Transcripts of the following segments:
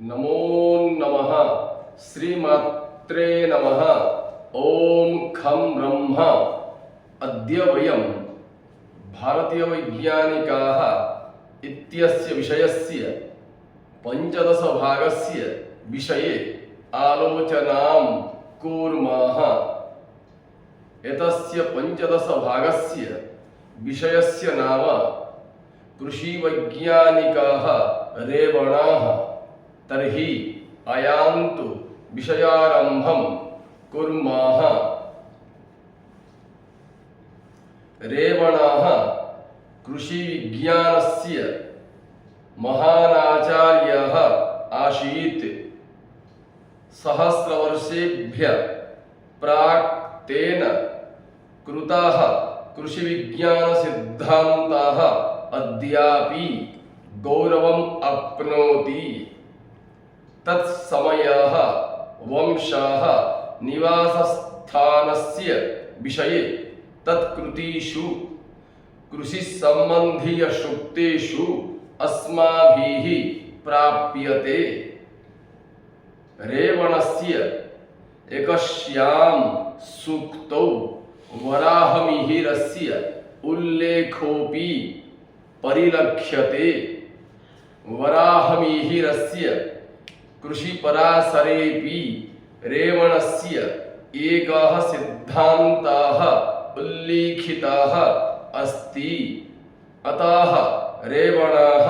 नमो नमः श्रीमात्रे नमः। ओम खं ब्रह्म। अद्य वयं भारतीय वैज्ञानिकाः इत्यस्य विषयस्य पंचदश भागस्य विषये आलोचनां कुर्मः। एतस्य पंचदश भागस्य विषयस्य नाम कृषिवैज्ञानिकाः रेवणाः। तर्हि अयान्तु विषयारम्भं कुर्मः। रेवणाः कृषिविज्ञानस्य महानाचार्यः आसीत्। सहस्रवर्षेभ्यः प्राक् तेन कृताः कृषिविज्ञानसिद्धान्ताः अद्यापि गौरवम् आप्नोति। तत्समयः वंशः निवासस्थानस्य विषये तत्कृतिषु कृषिसम्बन्धीयसूक्तेषु अस्माभिः प्राप्यते। रेवणस्य एकस्यां सूक्तौ वराहमिहिरस्य उल्लेखोऽपि परिलक्ष्यते। वराहमिहिरस्य कृषिपराशरेऽपि रेवणस्य एकः सिद्धान्तः उल्लिखितः अस्ति। अतः रेवणः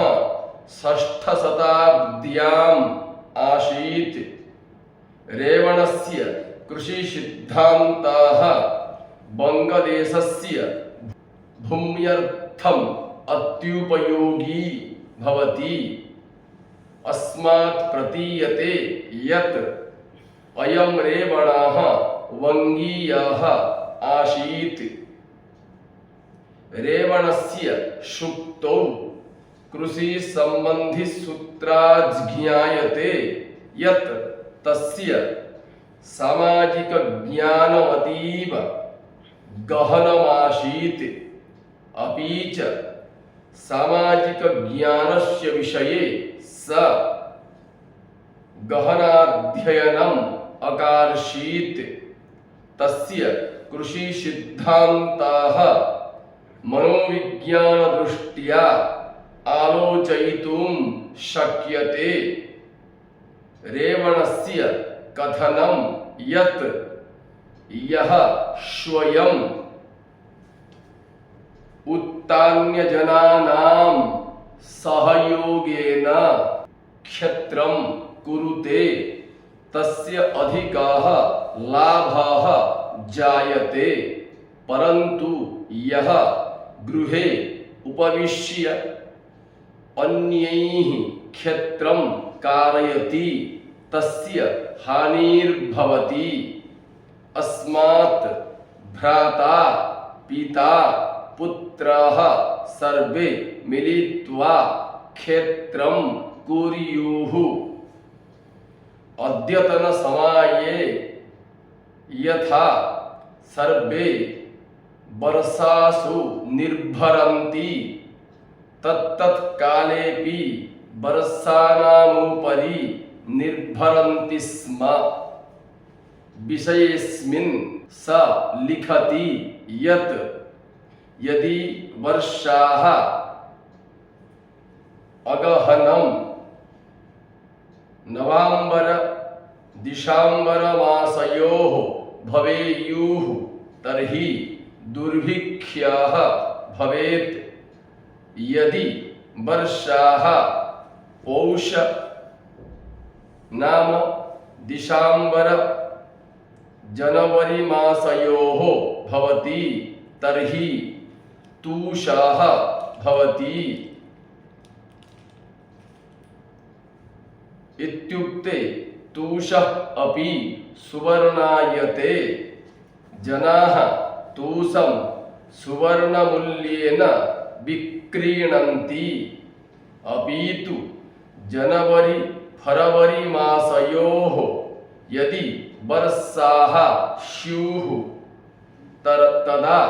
षष्ठशताब्द्याम् आसीत्। रेवणस्य कृषिसिद्धान्ताः वङ्गदेशस्य भूम्यर्थम् अत्युपयोगी भवति। अस्मात् प्रतीयते यत् अयं रेवणः वङ्गीयः आसीत्। रेवणस्य सूक्तौ कृषिसम्बन्धिसूत्राज्ज्ञायते यत् तस्य सामाजिकज्ञानमतीव गहनमासीत्। अपि च सामाजिकज्ञानस्य विषये स गहनाध्ययनम् अकार्षीत्। तस्य कृषिसिद्धान्ताः मनोविज्ञानदृष्ट्या आलोचयितुं शक्यते। रेवणस्य कथनं यत् यः स्वयं उत्तान्यजनानां सहयोगेन क्षेत्रं कुरुते तस्य अधिकः लाभः जायते। परन्तु यः गृहे उपविश्य अन्यैः क्षेत्रं कारयति तस्य हानिर्भवति। अस्मात् भ्राता पिता पुत्रः सर्वे मिलित्वा क्षेत्रं कुर्युः। अद्यतनसमये यथा सर्वे वर्षासु निर्भरन्ति तत्तत्कालेऽपि वर्षाणामुपरि निर्भरन्ति स्म। विषयेऽस्मिन् स लिखति यत् यदि वर्षाः अगहनं नवम्बर-डिसेम्बर भवेयुः तर्हि दुर्भिक्षः भवेत्। यदि वर्षाः पौष नाम डिसेम्बर-जनवरी भवति तर्हि तूषः भवति। इत्युक्ते तूषः अपि सुवर्णायते। जनाः तूषं सुवर्णमूल्येन विक्रीणन्ति। अपितु जनवरी-फरवरी यदि वर्षाः स्युः तदा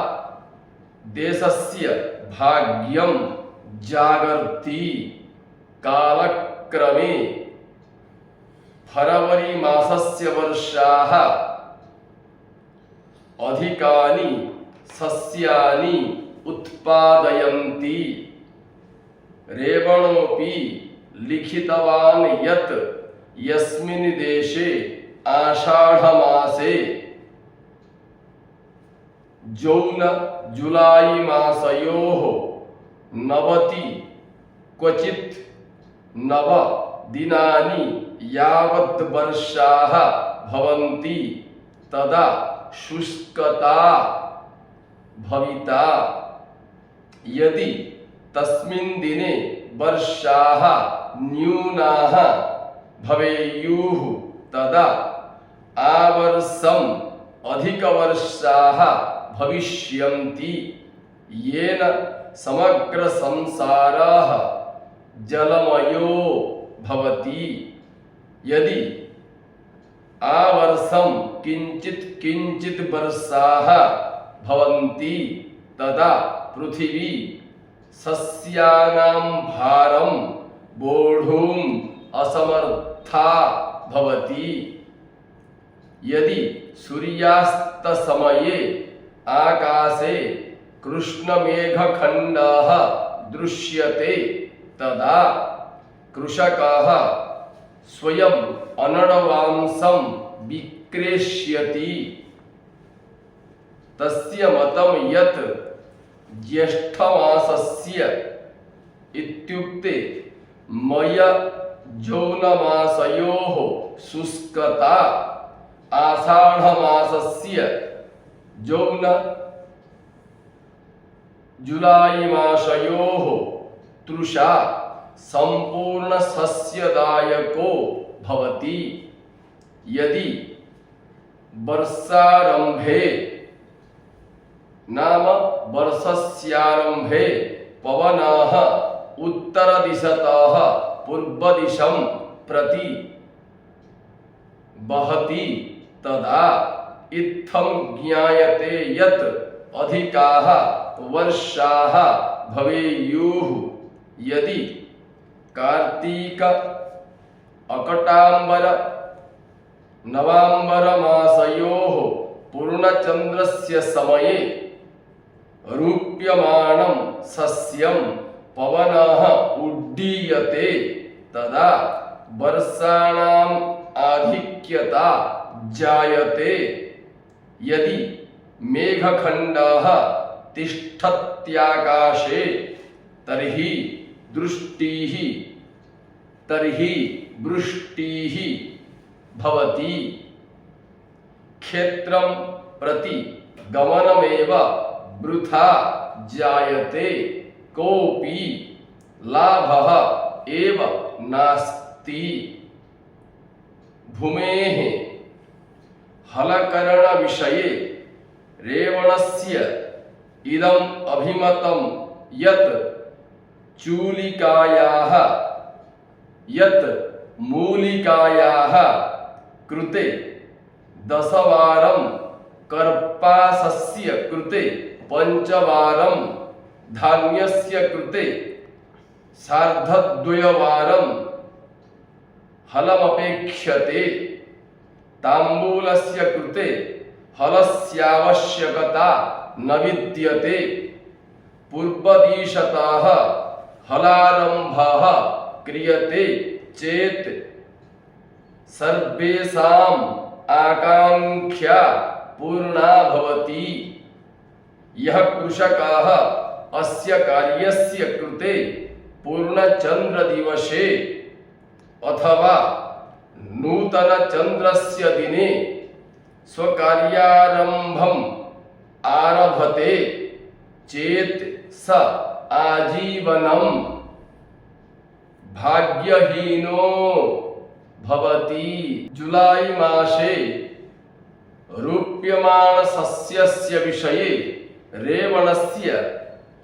देशस्य भाग्यं जागर्ति। कालक्रमे फरवरी मासस्य वर्षाः अधिकानि सस्यानि उत्पादयन्ति। रेवणोऽपि लिखितवान् यत् यस्मिन् देशे आषाढमासे जून जुलाई मासयोः 90 क्वचित् 9 दिनानि यावत् वर्षाः भवन्ति तदा शुष्कता भविता। यदि तस्मिन् दिने वर्षाः न्यूनाः भवेयुः तदा आवर्षम् अधिकवर्षाः भविष्यन्ति येन समग्र संसारः जलमयो भवति। यदि आवर्षं किंचित् किंचित् वर्षाः भवन्ति तदा पृथिवी सस्यानां भारं वोढुम् असमर्था भवति। यदि सूर्यास्त समये आकाशे कृष्णमेघखण्डः दृश्यते तदा कृषकः स्वयं अनडवांसं विक्रेष्यति। तस्य मतं यत् ज्येष्ठमासस्य इत्युक्ते मय जूनमासयोः शुष्कता आषाढमासस्य जून जुलाई मासयोः तृषा संपूर्ण सस्यदायको भवति। यदि वर्षारंभे नाम वर्षस्यारंभे पवनः उत्तरदिशतः पूर्वदिशं प्रति वहति तदा इत्थं ज्ञायते यत् अधिकाः वर्षाः भवेयुः। यदि कार्तीक अकटाम्बर नवाम्बर मासयोः पूर्णचन्द्रस्य समये रूप्यमाणं सस्यं पवनः उड्डीयते तदा वर्षाणाम् आधिक्यता जायते। यदि मेघखण्डः तिष्ठत्याकाशे तर्हि वृष्टिः भवति। क्षेत्रं प्रति गमनमेव वृथा जायते कोऽपि लाभः एव नास्ति। भूमेः हलकरणविषये रेवणस्य इदम् अभिमतं यत् चूलिकायाः मूलिकायाः कृते 10 वारं कर्पासस्य कृते 5 वारं धान्यस्य कृते 2.5 वारं हलमपेक्षते। ताम्बूलस्य कृते हलस्यावश्यकता न विद्यते। पूर्वदिशतः हलारम्भः क्रियते चेत् सर्वेषाम् आकांक्षा पूर्णा भवति। यः कृषकः अस्य कार्यस्य कृते पूर्णचन्द्रदिवसे अथवा नूतनचन्द्रस्य दिने स्वकार्यारम्भम् आरभते चेत् स आजीवनं भाग्यहीनो भवति। जुलाई मासे रूप्यमाण सस्यस्य विषये रेवणस्य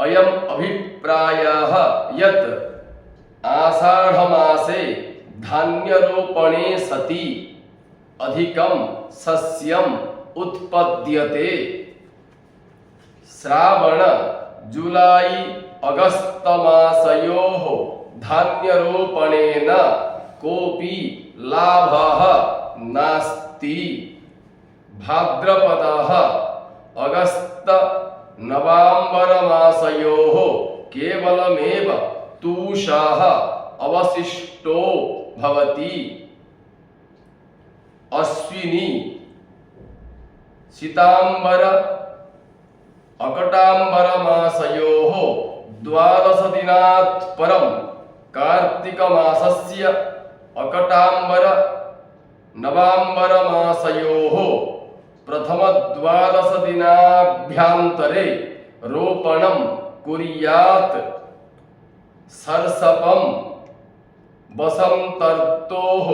अयम् अभिप्रायः यत् आषाढ़ मासे धान्यरोपणे सति अधिकं सस्यम् उत्पद्यते। श्रावण जुलाई अगस्त मासयोः धान्यरोपणेन कोऽपि लाभः नास्ति। भाद्रपदः अगस्त नवाम्बर मासयोः केवलमेव तूषाः अवशिष्टो भवति। अश्विनी सिताम्बर अकटाम्बर मासयोः 12 दिनात् परं कार्तिक मासस्य अकटाम्बर नवाम्बर मासयोः प्रथम 12 दिनाभ्यन्तरे रोपणं कुर्यात्। सर्षपं वसन्तर्तोः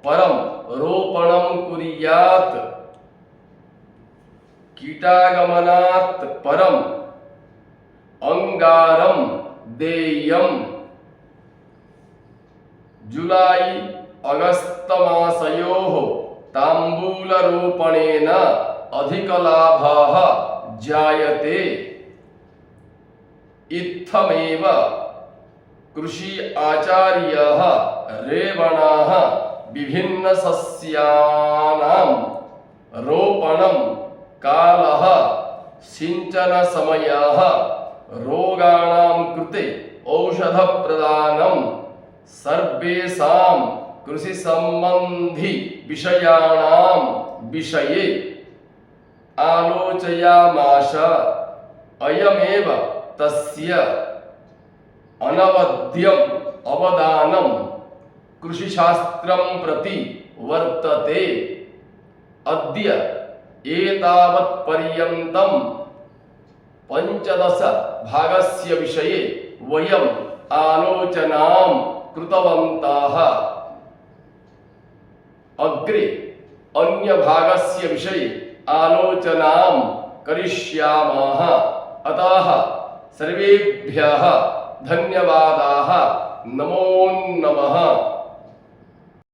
परं रोपणं कुर्यात्। कीटागमनात् परं अंगारं देयम्। जुलाई अगस्त मासयोः ताम्बूलरोपणेन अधिकलाभः जायते। इत्थमेव कृषि आचार्यः रेवणाः विभिन्नसस्यानां रोपणं कालः सिंचनसमयः रोगाणां कृते औषधप्रदानं सर्वेषां कृषिसम्बन्धी विषयाणां विषये आलोचयामास। अयमेव तस्य अनवद्यम् अवदानं कृषिशास्त्रं प्रति वर्तते। अद्य एतावत्पर्यन्तं 15 भागस्य विषये वयम् आलोचनां कृतवन्तः। अग्रे अन्यभागस्य विषये आलोचनां करिष्यामः। अतः सर्वेभ्यः धन्यवादाः। नमो नमः।